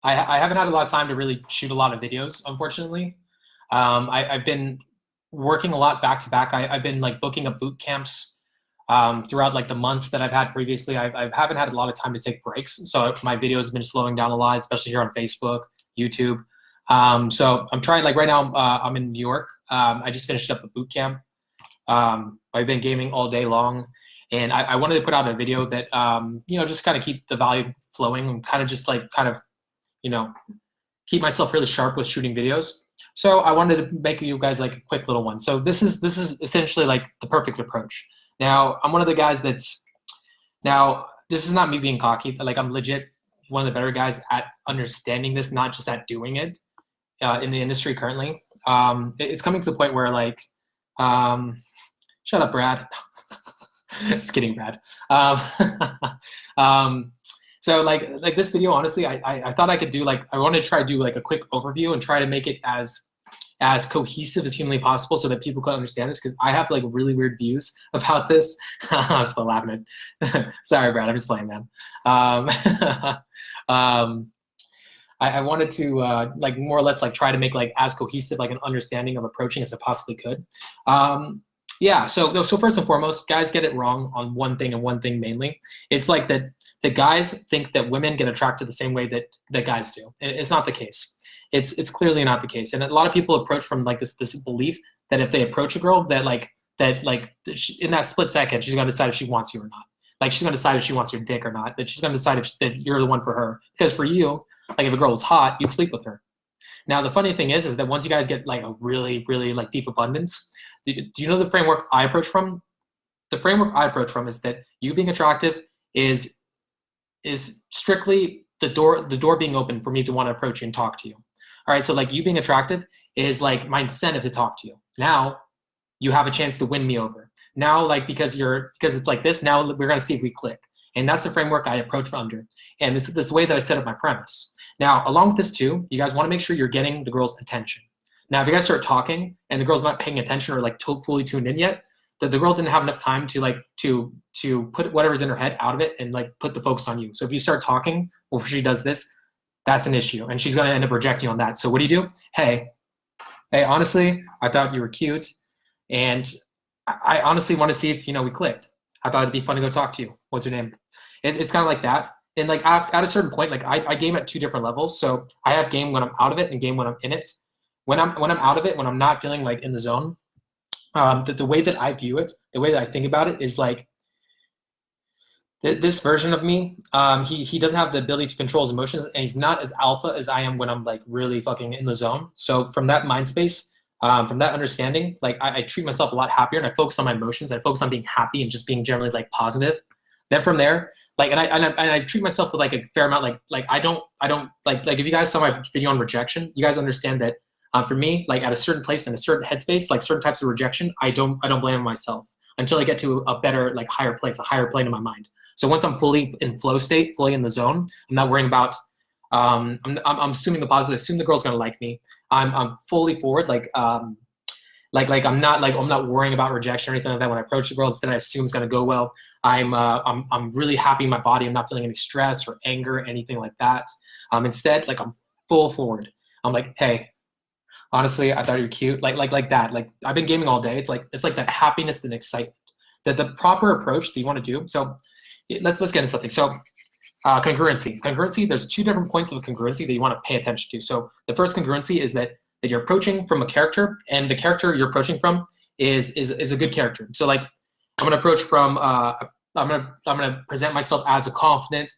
I haven't had a lot of time to really shoot a lot of videos, unfortunately. I've been working a lot back to back. I've been like booking up boot camps throughout like the months that I've had previously. I haven't had a lot of time to take breaks, so my videos have been slowing down a lot, especially here on Facebook, YouTube. So I'm trying, like right now, I'm in New York. I just finished up a boot camp. I've been gaming all day long, and I wanted to put out a video that, just kind of keep the value flowing and kind of just like, keep myself really sharp with shooting videos. So I wanted to make you guys like a quick little one. So this is essentially like the perfect approach. Now, I'm one of the guys now this is not me being cocky, but like I'm legit one of the better guys at understanding this, not just at doing it in the industry currently. It's coming to the point where like, shut up, Brad. Just kidding, Brad. So like this video, honestly, I thought I could do like, I wanted to try to do like a quick overview and try to make it as cohesive as humanly possible so that people can understand this, because I have like really weird views about this. I'm still laughing at sorry, Brad, I'm just playing, man. I wanted to like more or less like try to make like as cohesive like an understanding of approaching as I possibly could. Yeah, so first and foremost, guys get it wrong on one thing and one thing mainly. It's like that the guys think that women get attracted the same way that guys do. And it's not the case. It's clearly not the case. And a lot of people approach from like this belief that if they approach a girl, that in that split second, she's gonna decide if she wants you or not. Like she's gonna decide if she wants your dick or not. That she's gonna decide that you're the one for her. Because for you, like if a girl was hot, you'd sleep with her. Now the funny thing is that once you guys get like a really, really like deep abundance, do you know the framework I approach from? The framework I approach from is that you being attractive is strictly the door being open for me to want to approach you and talk to you. All right, so like you being attractive is like my incentive to talk to you. Now you have a chance to win me over. Now, like because it's like this, now we're gonna see if we click. And that's the framework I approach from under. And this way that I set up my premise. Now, along with this too, you guys want to make sure you're getting the girl's attention. Now, if you guys start talking and the girl's not paying attention or like fully tuned in yet, that the girl didn't have enough time to put whatever's in her head out of it and like put the focus on you. So if you start talking before she does this, that's an issue, and she's gonna end up rejecting you on that. So what do? Hey, honestly, I thought you were cute, and I honestly want to see if we clicked. I thought it'd be fun to go talk to you. What's your name? It's kind of like that. And like at a certain point, like I game at 2 different levels. So I have game when I'm out of it and game when I'm in it. When I'm out of it, when I'm not feeling like in the zone, the way that I view it, the way that I think about it is like this version of me, he doesn't have the ability to control his emotions, and he's not as alpha as I am when I'm like really fucking in the zone. So from that mind space, from that understanding, like I treat myself a lot happier, and I focus on my emotions. I focus on being happy and just being generally like positive. Then from there, like, and I treat myself with like a fair amount, like I don't like if you guys saw my video on rejection, you guys understand that for me, like at a certain place in a certain headspace, like certain types of rejection, I don't blame myself until I get to a better, like higher place, a higher plane in my mind. So once I'm fully in flow state, fully in the zone, I'm not worrying about, I'm assuming the positive, assume the girl's gonna like me. I'm fully forward, I'm not worrying about rejection or anything like that when I approach the girl. Instead, I assume it's gonna go well. I'm really happy in my body. I'm not feeling any stress or anger, anything like that. Instead, like I'm full forward. I'm like, hey, honestly, I thought you were cute. Like that. Like I've been gaming all day. It's like that happiness and excitement. That the proper approach that you want to do. So let's get into something. So congruency. There's 2 different points of congruency that you want to pay attention to. So the first congruency is that you're approaching from a character, and the character you're approaching from is a good character. So like I'm gonna approach from I'm gonna present myself as a confident,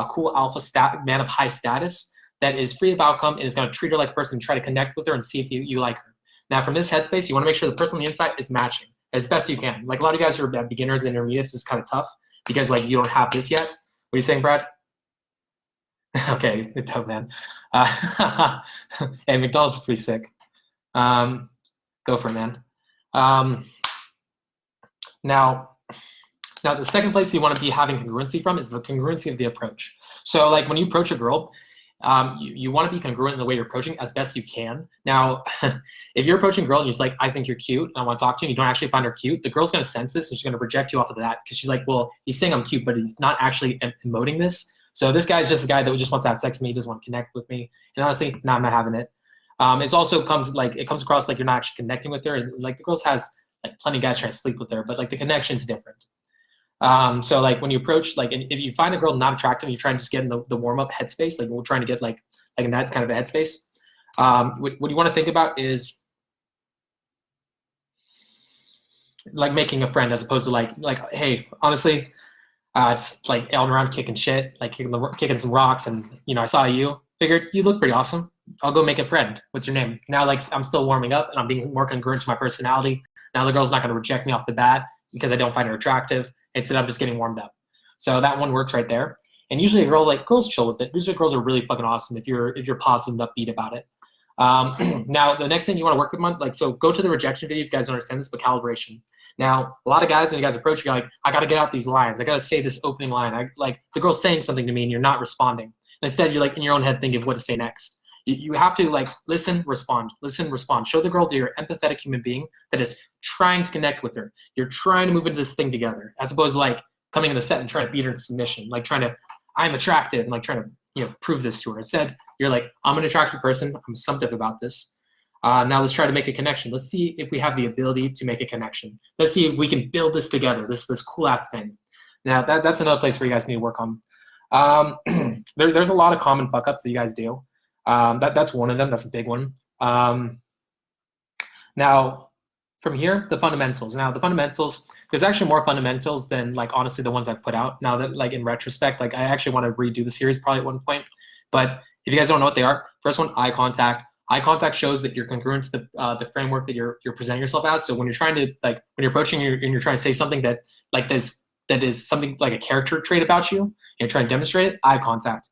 cool alpha man of high status that is free of outcome and is gonna treat her like a person and try to connect with her and see if you like her. Now from this headspace, you wanna make sure the person on the inside is matching as best you can. Like a lot of you guys who are beginners and intermediates, is kind of tough because like you don't have this yet. What are you saying, Brad? Okay, it's tough, man. Hey, McDonald's is pretty sick. Go for it, man. Now the second place you want to be having congruency from is the congruency of the approach. So like when you approach a girl, you want to be congruent in the way you're approaching as best you can. Now, if you're approaching a girl and you're just like, I think you're cute and I want to talk to you, and you don't actually find her cute, the girl's going to sense this and she's going to reject you off of that because she's like, well, he's saying I'm cute, but he's not actually emoting this. So this guy's just a guy that just wants to have sex with me, doesn't want to connect with me. And honestly, no, I'm not having it. It also comes across like you're not actually connecting with her. And like the girls has like plenty of guys trying to sleep with her, but like the connection's different. So like when you approach, like, and if you find a girl not attractive, you try and just get in the warm up headspace. Like we're trying to get like in that kind of a headspace. What you want to think about is like making a friend, as opposed to like, hey, honestly, just like ailing around, kicking shit, like kicking some rocks, and I saw you, figured you look pretty awesome. I'll go make a friend. What's your name? Now, like, I'm still warming up and I'm being more congruent to my personality. Now the girl's not going to reject me off the bat because I don't find her attractive. Instead, I'm just getting warmed up. So that one works right there. And usually girls chill with it. Usually girls are really fucking awesome if you're positive and upbeat about it. Now, the next thing you want to work with, like, so go to the rejection video if you guys don't understand this, but calibration. Now, a lot of guys, when you guys approach, you're like, I got to get out these lines. I got to say this opening line. Like, the girl's saying something to me and you're not responding. And instead, you're like in your own head thinking of what to say next. You have to like listen, respond, listen, respond. Show the girl that you're an empathetic human being that is trying to connect with her. You're trying to move into this thing together, as opposed to like coming in the set and trying to beat her into submission, like I'm attractive and like trying to prove this to her. Instead, you're like, I'm an attractive person. I'm assumptive about this. Now let's try to make a connection. Let's see if we have the ability to make a connection. Let's see if we can build this together. This cool ass thing. Now that's another place where you guys need to work on. There's a lot of common fuck ups that you guys do. That's one of them. That's a big one. Now, from here, the fundamentals. Now, the fundamentals, there's actually more fundamentals than, like, honestly, the ones I've put out. Now that, like, in retrospect, like, I actually want to redo the series probably at one point. But if you guys don't know what they are, first one, eye contact. Eye contact shows that you're congruent to the framework that you're presenting yourself as. So when you're trying to, like, when you're approaching and you're trying to say something that, like, that is something like a character trait about you, and you're trying to demonstrate it, eye contact.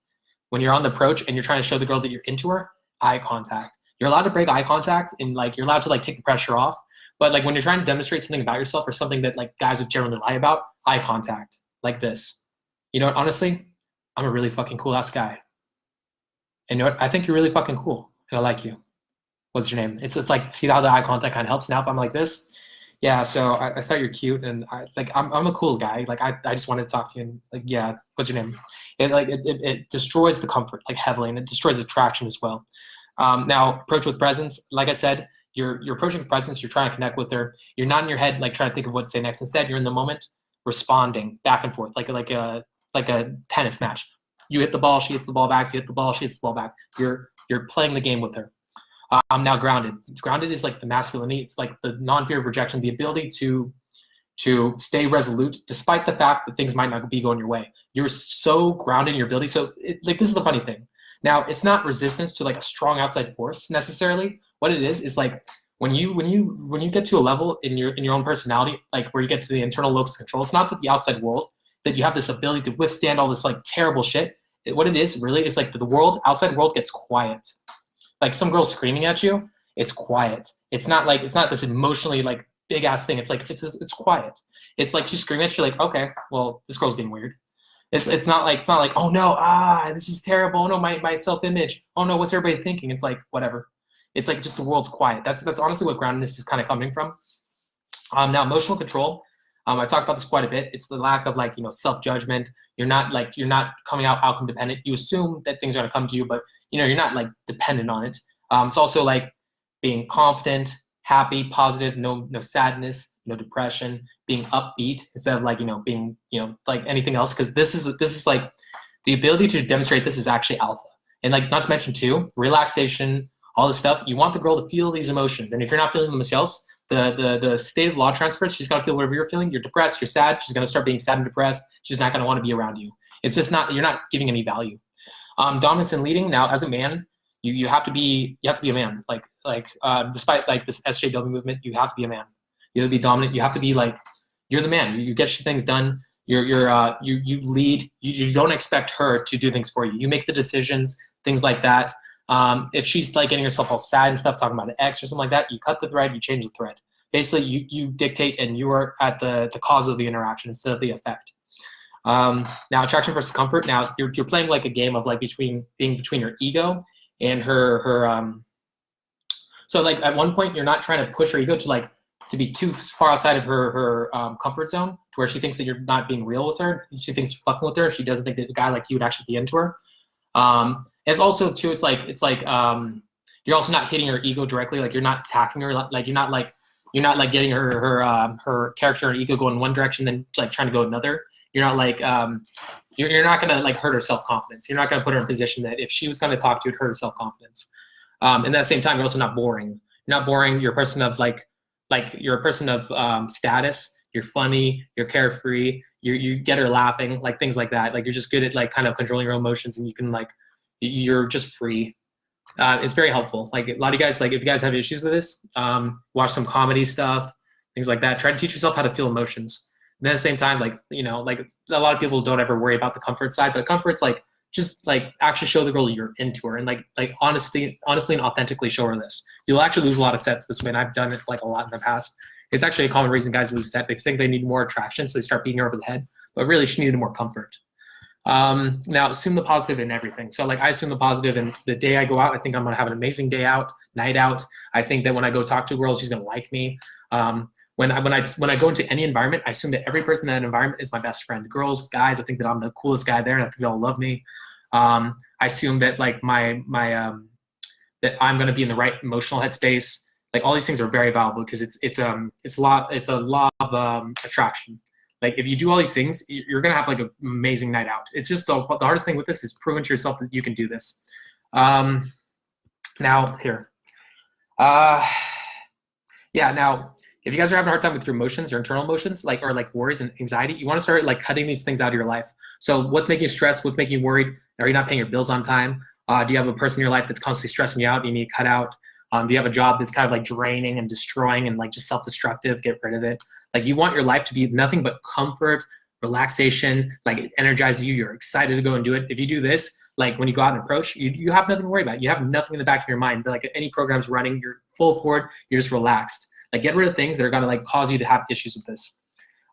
When you're on the approach and you're trying to show the girl that you're into her, eye contact. You're allowed to break eye contact and like you're allowed to like take the pressure off. But like when you're trying to demonstrate something about yourself or something that like guys would generally lie about, eye contact like this. You know what? Honestly, I'm a really fucking cool ass guy. And you know what? I think you're really fucking cool and I like you. What's your name? It's like, see how the eye contact kind of helps. Now if I'm like this, yeah, so I thought you're cute and I'm a cool guy. Like I just wanted to talk to you and like, yeah, what's your name? It destroys the comfort like heavily, and it destroys attraction as well. Now approach with presence. Like I said, you're approaching with presence. You're trying to connect with her. You're not in your head like trying to think of what to say next. Instead, you're in the moment, responding back and forth like a tennis match. You hit the ball, she hits the ball back. You hit the ball, she hits the ball back. You're playing the game with her. Now grounded. Grounded is like the masculinity. It's like the non-fear of rejection, the ability to stay resolute despite the fact that things might not be going your way. You're so grounded in your ability. So like this is the funny thing. Now it's not resistance to like a strong outside force necessarily. What it is like when you get to a level in your own personality, like where you get to the internal locus of control, it's not that the outside world, that you have this ability to withstand all this like terrible shit. What it is really is like the outside world gets quiet. Like some girl screaming at you, it's quiet. It's not this emotionally like big ass thing. It's like it's quiet. It's like she's screaming at you, like, okay, well, this girl's being weird. It's not like oh no, this is terrible. Oh no, my self-image. Oh no, what's everybody thinking? It's like whatever. It's like just the world's quiet. That's honestly what groundedness is kind of coming from. Now emotional control. I talked about this quite a bit. It's the lack of like self-judgment. You're not coming out outcome dependent. You assume that things are gonna come to you, but you're not like dependent on it. It's also like being confident, happy, positive, no sadness, no depression, being upbeat instead of like being like anything else. Because this is like the ability to demonstrate this is actually alpha. And like not to mention too, relaxation, all this stuff. You want the girl to feel these emotions, and if you're not feeling them themselves, the state of law transfers. She's gonna feel whatever you're feeling. You're depressed, you're sad. She's gonna start being sad and depressed. She's not gonna want to be around you. It's just not. You're not giving any value. Dominance and leading. Now, as a man, you have to be a man. Despite like this SJW movement, you have to be a man. You have to be dominant. You have to be like you're the man. You get things done. You lead. You don't expect her to do things for you. You make the decisions, things like that. If she's like getting herself all sad and stuff, talking about an ex or something like that, you cut the thread. You change the thread. Basically, you dictate, and you are at the cause of the interaction instead of the effect. Now attraction versus comfort. Now you're playing like a game of like between your ego and her so like at one point you're not trying to push her ego to like to be too far outside of her comfort zone, to where she thinks that you're not being real with her. She thinks you're fucking with her. She doesn't think that a guy like you would actually be into her. It's also too. It's like you're also not hitting her ego directly. Like you're not attacking her. Like you're not like getting her character and ego going in one direction, then like trying to go another. You're not like you're not gonna like hurt her self-confidence. You're not gonna put her in a position that if she was gonna talk to you, it'd hurt her self-confidence. And at the same time, you're also not boring. You're not boring. You're a person of like you're a person of status. You're funny. You're carefree. You get her laughing, like things like that. Like you're just good at like kind of controlling your emotions, and you can like you're just free. It's very helpful. Like a lot of you guys, like if you guys have issues with this, watch some comedy stuff, things like that. Try to teach yourself how to feel emotions. And at the same time, like, you know, like a lot of people don't ever worry about the comfort side, but comfort's like, just like actually show the girl you're into her, and like honestly and authentically show her this. You'll actually lose a lot of sets this way, and I've done it like a lot in the past. It's actually a common reason guys lose set. They think they need more attraction, so they start beating her over the head, but really she needed more comfort. Now assume the positive in everything. So like I assume the positive, and the day I go out, I think I'm gonna have an amazing day out, night out. I think that when I go talk to a girl, she's gonna like me. When I go into any environment, I assume that every person in that environment is my best friend. Girls, guys, I think that I'm the coolest guy there, and I think they'll love me. I assume that like that I'm gonna be in the right emotional headspace. Like all these things are very valuable because it's a law of attraction. Like if you do all these things, you're gonna have like an amazing night out. It's just the hardest thing with this is proving to yourself that you can do this. Now here, yeah. Now, if you guys are having a hard time with your emotions, your internal emotions, like or like worries and anxiety, you want to start like cutting these things out of your life. So what's making you stressed? What's making you worried? Are you not paying your bills on time? Do you have a person in your life that's constantly stressing you out? You need to cut out. Do you have a job that's kind of like draining and destroying and like just self-destructive? Get rid of it. Like you want your life to be nothing but comfort, relaxation, like it energizes you. You're excited to go and do it. If you do this, like when you go out and approach, you have nothing to worry about. You have nothing in the back of your mind. Like any program's running, you're full forward, you're just relaxed. Like get rid of things that are gonna like cause you to have issues with this.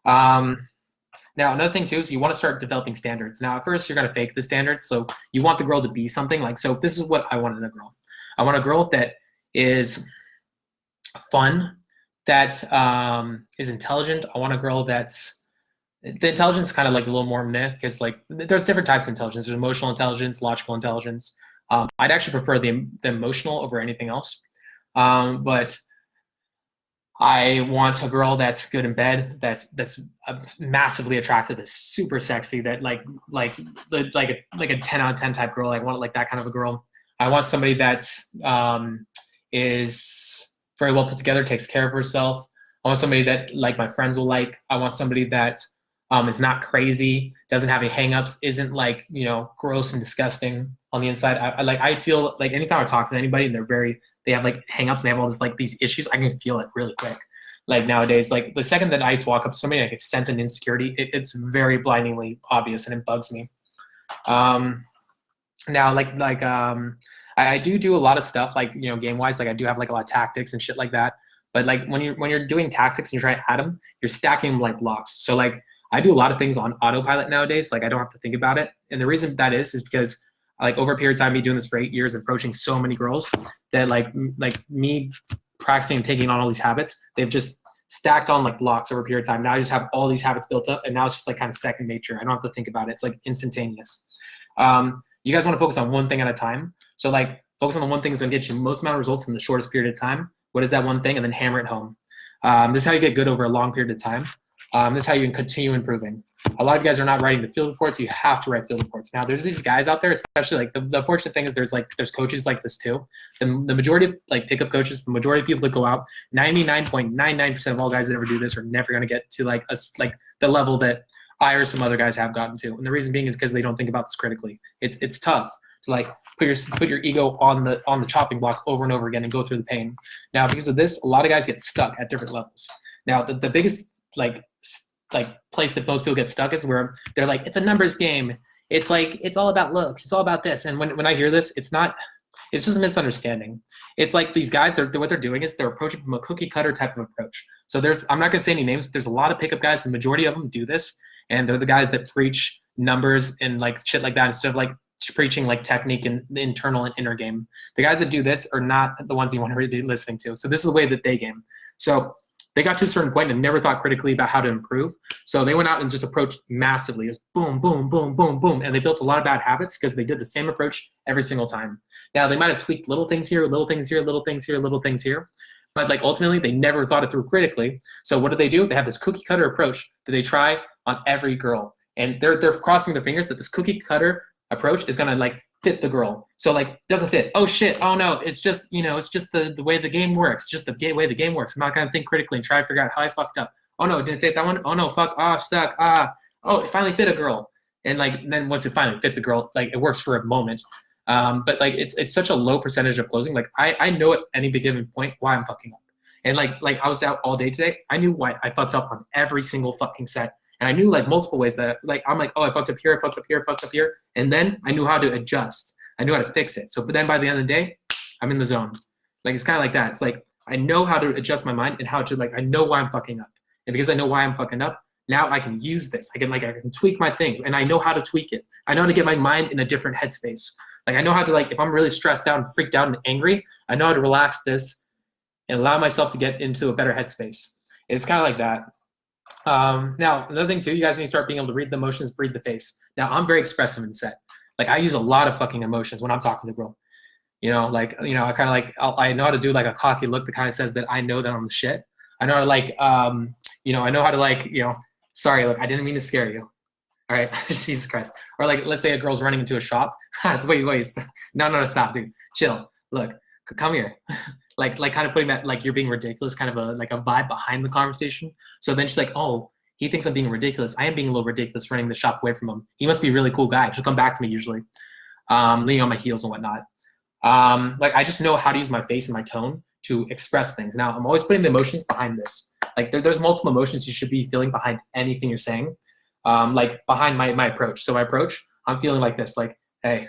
Now another thing too is you want to start developing standards. Now at first you're gonna fake the standards. So you want the girl to be something like, so this is what I want in a girl. I want a girl that is fun, that is intelligent. I want a girl that's, the intelligence is kind of like a little more meh, because like there's different types of intelligence. There's emotional intelligence, logical intelligence. I'd actually prefer the emotional over anything else. But I want a girl that's good in bed, that's massively attractive, that's super sexy, that like a 10 out of 10 type girl. I want like that kind of a girl. I want somebody that's is very well put together, takes care of herself. I want somebody that like my friends will like. I want somebody that is not crazy, doesn't have any hangups, isn't like, you know, gross and disgusting on the inside. I feel like anytime I talk to anybody and they have like hangups and they have all this like these issues, I can feel it really quick. Like nowadays, like the second that I walk up to somebody, I can sense an insecurity. It's very blindingly obvious and it bugs me. Now I do a lot of stuff, like, you know, game wise, like I do have like a lot of tactics and shit like that. But like when you're doing tactics and you're trying to add them, you're stacking them like blocks. So like I do a lot of things on autopilot nowadays. Like I don't have to think about it. And the reason that is because like over a period of time, me doing this for 8 years, approaching so many girls, that like me practicing and taking on all these habits, they've just stacked on like blocks over a period of time. Now I just have all these habits built up, and now it's just like kind of second nature. I don't have to think about it. It's like instantaneous. You guys want to focus on one thing at a time. So like focus on the one thing that's going to get you the most amount of results in the shortest period of time. What is that one thing? And then hammer it home. This is how you get good over a long period of time. This is how you can continue improving. A lot of you guys are not writing the field reports. You have to write field reports. Now there's these guys out there, especially like the fortunate thing is there's coaches like this too. The majority of like pickup coaches, the majority of people that go out, 99.99% of all guys that ever do this are never going to get to like the level that I or some other guys have gotten to. And the reason being is because they don't think about this critically. It's tough to like put your ego on the chopping block over and over again and go through the pain. Now because of this, a lot of guys get stuck at different levels. Now the biggest like place that most people get stuck is where they're like, it's a numbers game. It's like, it's all about looks. It's all about this. And when I hear this, it's just a misunderstanding. It's like these guys, what they're doing is they're approaching from a cookie cutter type of approach. So I'm not gonna say any names, but there's a lot of pickup guys. The majority of them do this. And they're the guys that preach numbers and like shit like that instead of like preaching like technique and the internal and inner game. The guys that do this are not the ones you want to really be listening to. So this is the way that they game. So They got to a certain point and never thought critically about how to improve. So they went out and just approached massively. It was boom, boom, boom, boom, boom. And they built a lot of bad habits because they did the same approach every single time. Now, they might have tweaked little things here, little things here, little things here, little things here. But like ultimately, they never thought it through critically. So what do? They have this cookie cutter approach that they try on every girl. And they're crossing their fingers that this cookie cutter approach is gonna like fit the girl. So like doesn't fit. Oh shit, oh no, it's just, you know, it's just the way the game works, just the way the game works. I'm not gonna think critically and try to figure out how I fucked up. Oh no, it didn't fit that one. Oh no, fuck, suck, oh, it finally fit a girl. And like then once it finally fits a girl, like it works for a moment. But like it's such a low percentage of closing. Like I know at any given point why I'm fucking up. And like I was out all day today. I knew why I fucked up on every single fucking set. And I knew like multiple ways that like I'm like, oh, I fucked up here, I fucked up here, I fucked up here. And then I knew how to adjust. I knew how to fix it. So but then by the end of the day, I'm in the zone. Like it's kind of like that. It's like I know how to adjust my mind and how to like I know why I'm fucking up. And because I know why I'm fucking up, now I can use this. I can tweak my things and I know how to tweak it. I know how to get my mind in a different headspace. Like I know how to like if I'm really stressed out and freaked out and angry, I know how to relax this and allow myself to get into a better headspace. It's kind of like that. Now, another thing too, you guys need to start being able to read the emotions, read the face. Now, I'm very expressive in set. Like I use a lot of fucking emotions when I'm talking to a girl. You know, like, you know, I kind of like, I know how to do like a cocky look that kind of says that I know that I'm the shit. I know how to like, you know, I know how to like, you know, sorry, look, I didn't mean to scare you. All right, Jesus Christ. Or like, let's say a girl's running into a shop. wait, no, stop, dude, chill. Look, come here. like kind of putting that like you're being ridiculous kind of a like a vibe behind the conversation. So then she's like, oh, he thinks I'm being ridiculous. I am being a little ridiculous running the shop away from him. He must be a really cool guy. She'll come back to me usually, leaning on my heels and whatnot. Like I just know how to use my face and my tone to express things. Now I'm always putting the emotions behind this. Like there's multiple emotions you should be feeling behind anything you're saying. Like behind my approach. So my approach, I'm feeling like this, like, hey,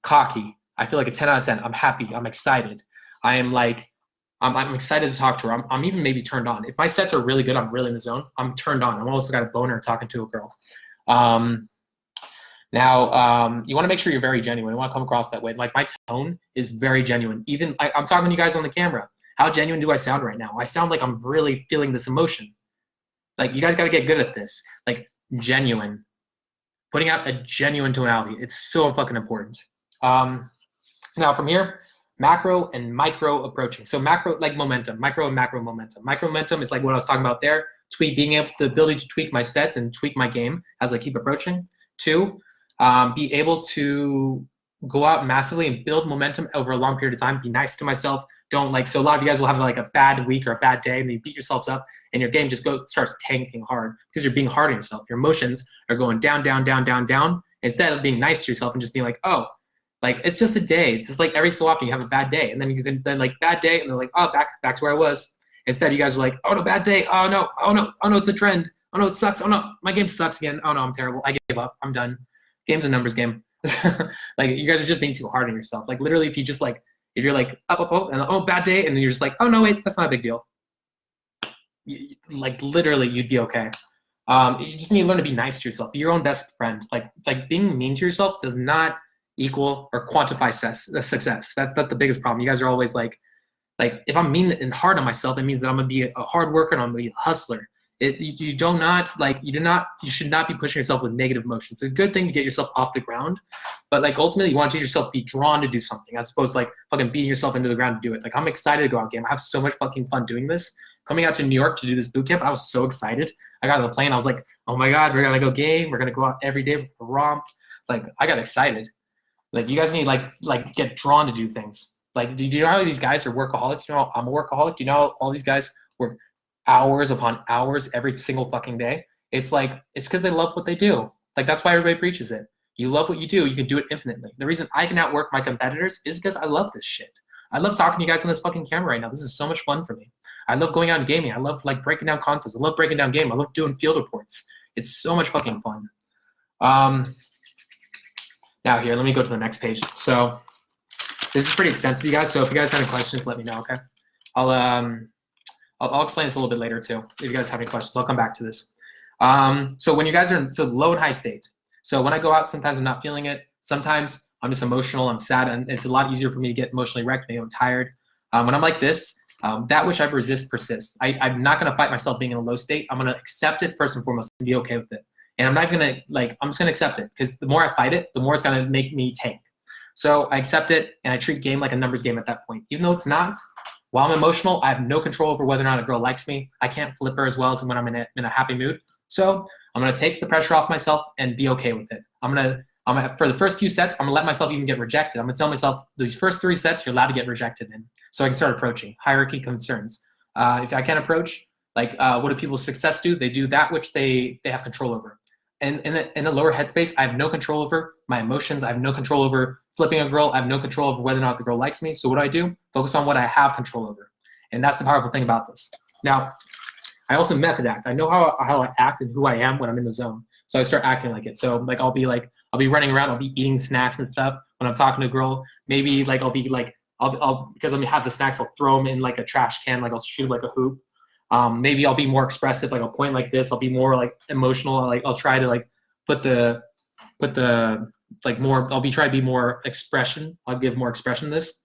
cocky. I feel like a 10 out of 10. I'm happy. I'm excited. I am like, I'm excited to talk to her. I'm even maybe turned on. If my sets are really good, I'm really in the zone. I'm turned on. I'm also got a boner talking to a girl. Now, you want to make sure you're very genuine. You want to come across that way. Like my tone is very genuine. Even I'm talking to you guys on the camera. How genuine do I sound right now? I sound like I'm really feeling this emotion. Like you guys got to get good at this. Like genuine. Putting out a genuine tonality. It's so fucking important. Now from here, macro and micro approaching. So macro, like momentum, micro and macro momentum. Micro momentum is like what I was talking about there. Being able, the ability to tweak my sets and tweak my game as I keep approaching. 2, be able to go out massively and build momentum over a long period of time. Be nice to myself. Don't like, so a lot of you guys will have like a bad week or a bad day and then you beat yourselves up and your game just starts tanking hard because you're being hard on yourself. Your emotions are going down, down, down, down, down. Instead of being nice to yourself and just being like, oh, like it's just a day. It's just like every so often you have a bad day and then you can then like bad day and they're like, oh, back to where I was. Instead you guys are like, oh no, bad day. Oh no, it's a trend. Oh no, it sucks. Oh no, my game sucks again. Oh no, I'm terrible. I gave up. I'm done. Game's a numbers game. Like you guys are just being too hard on yourself. Like literally if you just like, if you're like up, and oh, bad day. And then you're just like, oh no, wait, that's not a big deal. Like literally you'd be okay. You just need to learn to be nice to yourself. Be your own best friend. Like being mean to yourself does not equal or quantify success. That's the biggest problem. You guys are always like if I'm mean and hard on myself, it means that I'm gonna be a hard worker and I'm gonna be a hustler. You should not be pushing yourself with negative emotions. It's a good thing to get yourself off the ground, but like ultimately you want to teach yourself to be drawn to do something as opposed to like fucking beating yourself into the ground to do it. Like I'm excited to go out game. I have so much fucking fun doing this. Coming out to New York to do this boot camp, I was so excited. I got on the plane, I was like, oh my God, we're gonna go game. We're gonna go out every day for a romp. Like I got excited. Like you guys need like get drawn to do things. Like do you know how these guys are workaholics? You know I'm a workaholic. Do you know how all these guys work hours upon hours every single fucking day? It's like it's because they love what they do. Like that's why everybody preaches it. You love what you do, you can do it infinitely. The reason I can outwork my competitors is because I love this shit. I love talking to you guys on this fucking camera right now. This is so much fun for me. I love going out and gaming. I love like breaking down concepts. I love breaking down game. I love doing field reports. It's so much fucking fun. Now here, let me go to the next page. So this is pretty extensive, you guys. So if you guys have any questions, let me know, okay? I'll explain this a little bit later too. If you guys have any questions, I'll come back to this. So when you guys are in low and high state. So when I go out, sometimes I'm not feeling it. Sometimes I'm just emotional, I'm sad, and it's a lot easier for me to get emotionally wrecked. Maybe I'm tired. When I'm like this, That which I resist persists. I'm not gonna fight myself being in a low state. I'm gonna accept it first and foremost and be okay with it. And I'm not gonna I'm just gonna accept it, because the more I fight it, the more it's gonna make me tank. So I accept it and I treat game like a numbers game at that point. Even though it's not, while I'm emotional, I have no control over whether or not a girl likes me. I can't flip her as well as when I'm in a happy mood. So I'm gonna take the pressure off myself and be okay with it. I'm gonna for the first few sets, I'm gonna let myself even get rejected. I'm gonna tell myself these first 3 sets you're allowed to get rejected in, so I can start approaching. Hierarchy concerns. If I can't approach, what do people's success do? They do that which they have control over. And in a lower headspace, I have no control over my emotions. I have no control over flipping a girl. I have no control over whether or not the girl likes me. So what do? Focus on what I have control over. And that's the powerful thing about this. Now, I also method act. I know how I act and who I am when I'm in the zone. So I start acting like it. So I'll be running around, I'll be eating snacks and stuff when I'm talking to a girl. Maybe I'll because I'm gonna have the snacks, I'll throw them in like a trash can, I'll shoot like a hoop. Maybe I'll be more expressive, I'll point like this. I'll be more emotional. I'll try to put the more. Try to be more expression. I'll give more expression to this.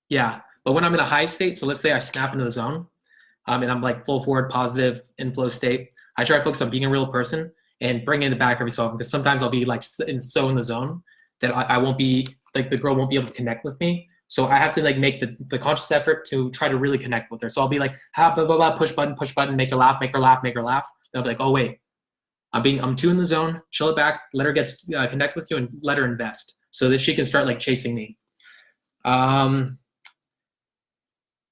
Yeah, but when I'm in a high state, so let's say I snap into the zone, and I'm full forward, positive, inflow state. I try to focus on being a real person and bring it back every so often, because sometimes I'll be so in the zone that I won't be the girl won't be able to connect with me. So I have to make the conscious effort to try to really connect with her. So I'll be blah, blah, blah, push button, make her laugh. Then I'll be oh wait, I'm too in the zone. Chill it back, let her connect with you, and let her invest so that she can start chasing me.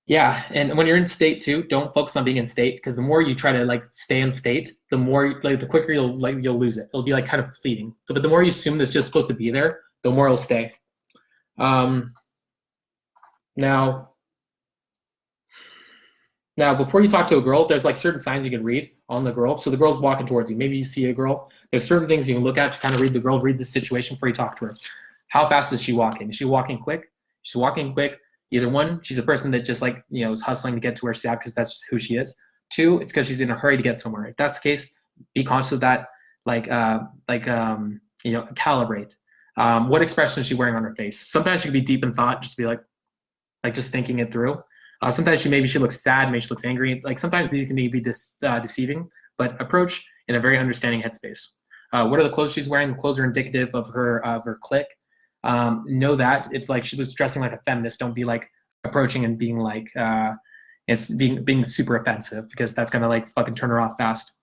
Yeah, and when you're in state too, don't focus on being in state, because the more you try to stay in state, the more the quicker you'll lose it. It'll be kind of fleeting. But the more you assume it's just supposed to be there, the more it'll stay. Now, before you talk to a girl, there's certain signs you can read on the girl. So the girl's walking towards you. Maybe you see a girl. There's certain things you can look at to kind of read the girl, read the situation before you talk to her. How fast is she walking? Is she walking quick? She's walking quick. Either one, she's a person that just is hustling to get to where she's at because that's just who she is. 2, it's because she's in a hurry to get somewhere. If that's the case, be conscious of that. Calibrate. What expression is she wearing on her face? Sometimes she can be deep in thought, just be just thinking it through. Sometimes she looks sad, maybe she looks angry. Sometimes these can be deceiving, but approach in a very understanding headspace. What are the clothes she's wearing? The clothes are indicative of her clique. Know that if she was dressing like a feminist, don't be approaching and being it's being super offensive, because that's gonna fucking turn her off fast.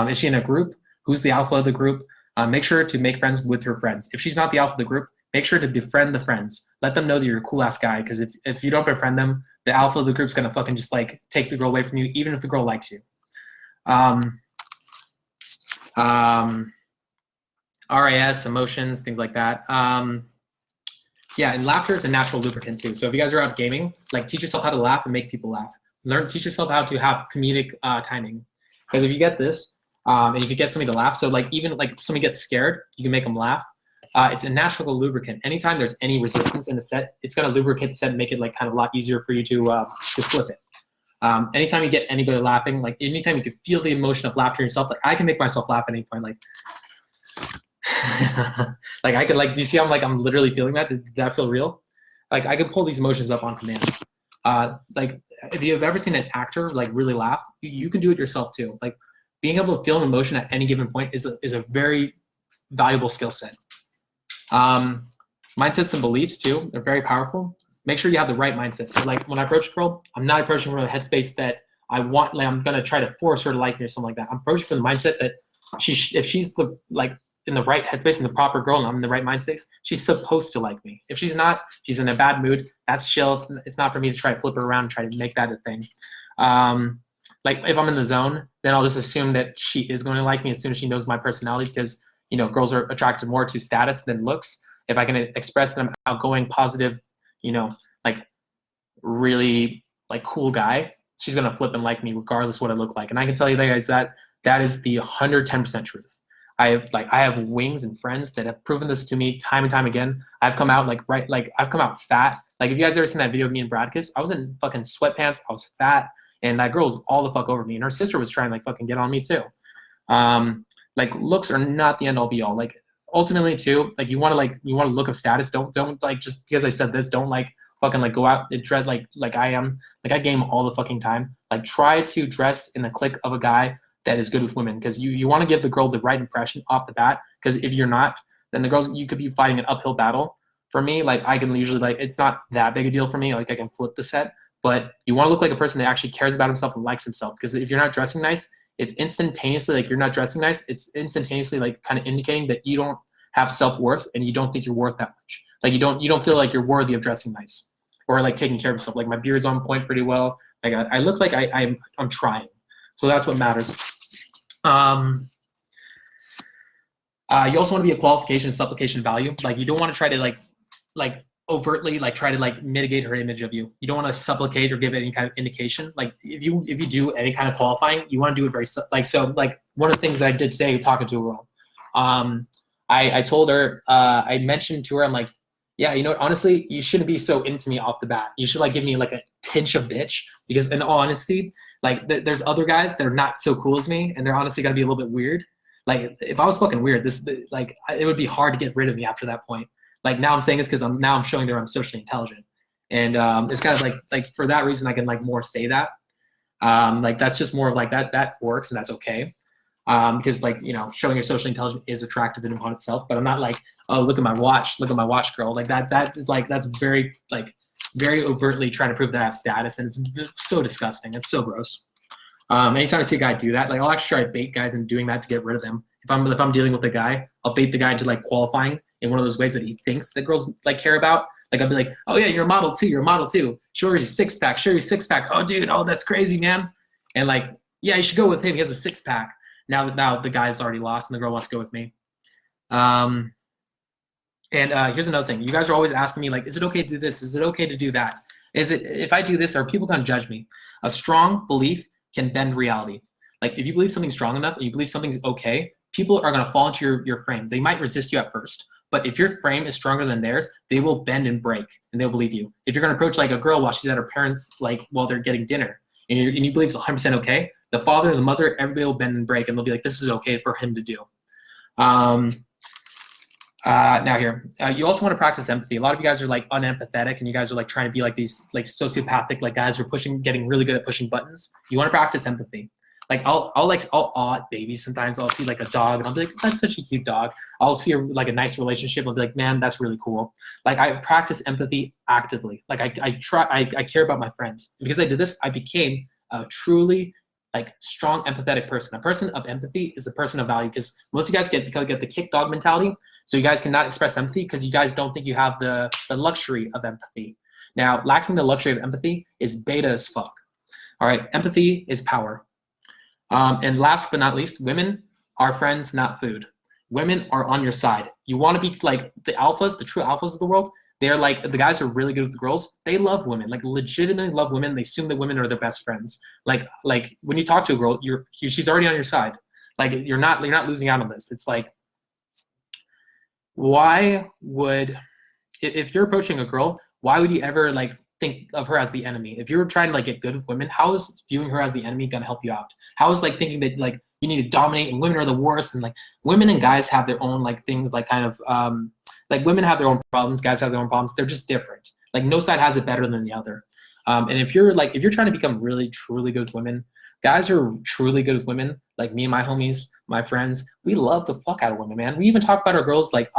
Is she in a group? Who's the alpha of the group? Make sure to make friends with her friends. If she's not the alpha of the group, make sure to befriend the friends. Let them know that you're a cool ass guy, because if you don't befriend them, the alpha of the group's gonna fucking just take the girl away from you, even if the girl likes you. RAS, emotions, things like that. Yeah, and laughter is a natural lubricant too. So if you guys are out gaming, teach yourself how to laugh and make people laugh. Teach yourself how to have comedic timing. Because if you get this, and you can get somebody to laugh, so even somebody gets scared, you can make them laugh. It's a natural lubricant. Anytime there's any resistance in the set, it's gonna lubricate the set and make it kind of a lot easier for you to flip it. Anytime you get anybody laughing, anytime you can feel the emotion of laughter yourself, I can make myself laugh at any point, I could do you see I'm literally feeling that? Did that feel real? I could pull these emotions up on command. If you've ever seen an actor really laugh, you can do it yourself too. Being able to feel an emotion at any given point is a very valuable skill set. Mindsets and beliefs too, they're very powerful. Make sure you have the right mindset. So when I approach a girl, I'm not approaching her in a headspace that I want, I'm gonna try to force her to like me or something like that. I'm approaching from the mindset that if she's the in the right headspace and the proper girl and I'm in the right mind space, she's supposed to like me. If she's not, she's in a bad mood. That's chill. It's not for me to try to flip her around and try to make that a thing. If I'm in the zone, then I'll just assume that she is going to like me as soon as she knows my personality, because girls are attracted more to status than looks. If I can express that I'm outgoing, positive, really cool guy, she's gonna flip and like me regardless what I look like. And I can tell you guys that is the 110% truth. I have wings and friends that have proven this to me time and time again. I've come out I've come out fat. If you guys ever seen that video of me and Bradkus, I was in fucking sweatpants, I was fat, and that girl was all the fuck over me, and her sister was trying to fucking get on me too. Looks are not the end all be all. Ultimately too, you want to look of status. Don't just because I said this, don't fucking like go out and dress like I am. Like I game all the fucking time. Like try to dress in the clique of a guy that is good with women, because you want to give the girl the right impression off the bat. Because if you're not, then the girls, you could be fighting an uphill battle. For me, like I can usually like, it's not that big a deal for me. Like I can flip the set, but you want to look like a person that actually cares about himself and likes himself. Because if you're not dressing nice, it's instantaneously like you're not dressing nice. It's instantaneously like kind of indicating that you don't have self-worth and you don't think you're worth that much. Like you don't feel like you're worthy of dressing nice or like taking care of yourself. Like my beard's on point pretty well. Like I look like I'm trying. So that's what matters. You also want to be a qualification and supplication value. Like you don't want to try to like overtly like try to like mitigate her image of you. You don't want to supplicate or give any kind of indication. Like if you do any kind of qualifying, you want to do it very so like one of the things that I did today talking to a girl, I told her, I mentioned to her, I'm like, yeah, you know what, honestly, you shouldn't be so into me off the bat. You should like give me like a pinch of bitch, because in all honesty, like there's other guys that are not so cool as me, and they're honestly gonna be a little bit weird. Like if I was fucking weird, like it would be hard to get rid of me after that point. Like now I'm saying this because I'm showing that I'm socially intelligent, and it's kind of like for that reason I can like more say that. Like that's just more of like that works, and that's okay. Because like, you know, showing you're socially intelligent is attractive in and upon itself, but I'm not like, oh, look at my watch, girl. Like that is like, that's very overtly trying to prove that I have status, and it's so disgusting. It's so gross. Anytime I see a guy do that, like I'll actually try to bait guys into doing that to get rid of them. If I'm dealing with a guy, I'll bait the guy into like qualifying in one of those ways that he thinks that girls like care about. Like I'll be like, oh yeah, you're a model too. Show her your six pack. Oh dude, oh that's crazy, man. And like, yeah, you should go with him. He has a six pack. Now the guy's already lost and the girl wants to go with me. Here's another thing. You guys are always asking me like, is it okay to do this? Is it okay to do that? If I do this, are people gonna judge me? A strong belief can bend reality. Like if you believe something's strong enough and you believe something's okay, people are gonna fall into your frame. They might resist you at first, but if your frame is stronger than theirs, they will bend and break and they'll believe you. If you're gonna approach like a girl while she's at her parents, like while they're getting dinner, and you believe it's 100% okay, the father, the mother, everybody will bend and break, and they'll be like, this is okay for him to do. Now here, you also want to practice empathy. A lot of you guys are like unempathetic, and you guys are like trying to be like these like sociopathic like guys who are getting really good at pushing buttons. You want to practice empathy. Like I'll awe at babies sometimes. I'll see like a dog, and I'll be like, that's such a cute dog. I'll see like a nice relationship. I'll be like, man, that's really cool. Like I practice empathy actively. Like I care about my friends. And because I did this, I became a truly like strong empathetic person. A person of empathy is a person of value, because most of you guys get the kick dog mentality. So you guys cannot express empathy because you guys don't think you have the luxury of empathy. Now, lacking the luxury of empathy is beta as fuck. All right, empathy is power. And last but not least, women are friends, not food. Women are on your side. You want to be like the alphas, the true alphas of the world. They're like the guys who are really good with the girls. They love women, like legitimately love women. They assume that women are their best friends. Like when you talk to a girl, she's already on your side. Like you're not losing out on this. It's like, why would, if you're approaching a girl, why would you ever like think of her as the enemy? If you're trying to like get good with women, how is viewing her as the enemy gonna help you out? How is like thinking that like you need to dominate and women are the worst, and like women and guys have their own like things, like kind of like women have their own problems, guys have their own problems. They're just different. Like no side has it better than the other. And if you're trying to become really truly good with women, guys who are truly good with women, like me and my homies, my friends, we love the fuck out of women, man. We even talk about our girls, like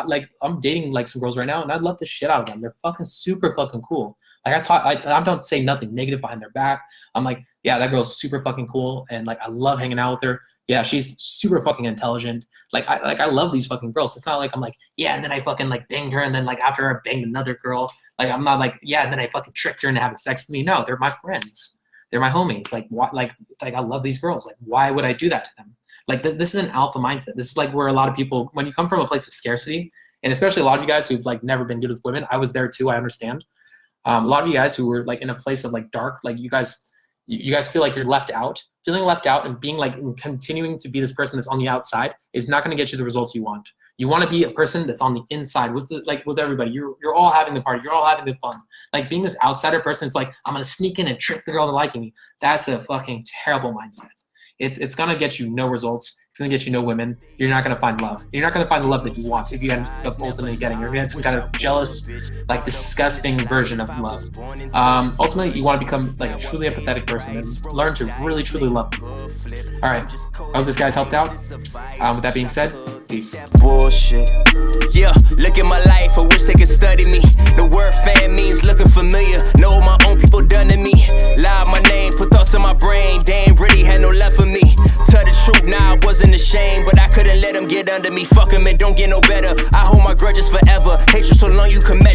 I'm dating like some girls right now, and I love the shit out of them. They're fucking super fucking cool. Like I don't say nothing negative behind their back. I'm like, yeah, that girl's super fucking cool, and like I love hanging out with her. Yeah, she's super fucking intelligent. I love these fucking girls. It's not like I'm like, yeah, and then I fucking like banged her, and then like after I banged another girl, like I'm not like, yeah, and then I fucking tricked her into having sex with me. No, they're my friends. They're my homies. Like what? Like I love these girls. Like why would I do that to them? Like this is an alpha mindset. This is like where a lot of people, when you come from a place of scarcity, and especially a lot of you guys who've like never been good with women, I was there too. I understand. A lot of you guys who were like in a place of like dark, like you guys feel like you're left out. Feeling left out and being like and continuing to be this person that's on the outside is not going to get you the results you want. You want to be a person that's on the inside with with everybody. You're all having the party. You're all having the fun. Like being this outsider person, it's like I'm gonna sneak in and trick the girl into liking me. That's a fucking terrible mindset. it's gonna get you no results. It's gonna get you no women. You're not gonna find love. You're not gonna find the love that you want if you end up ultimately getting. You're gonna get some kind of jealous, like disgusting version of love. Ultimately, you want to become like a truly empathetic person and learn to really truly love people. All right, I hope this guy's helped out. With that being said, peace. Bullshit. Yeah, look at my life, I wish they could study me. The word fan means looking familiar. Know what my own people done to me. Lie my name, put thoughts in my brain. They ain't really had no left for me. Tell the truth, now I wasn't ashamed, but I couldn't let them get under me. Fuck them, it don't get no better. I hold my grudges forever. Hatred so long you can measure.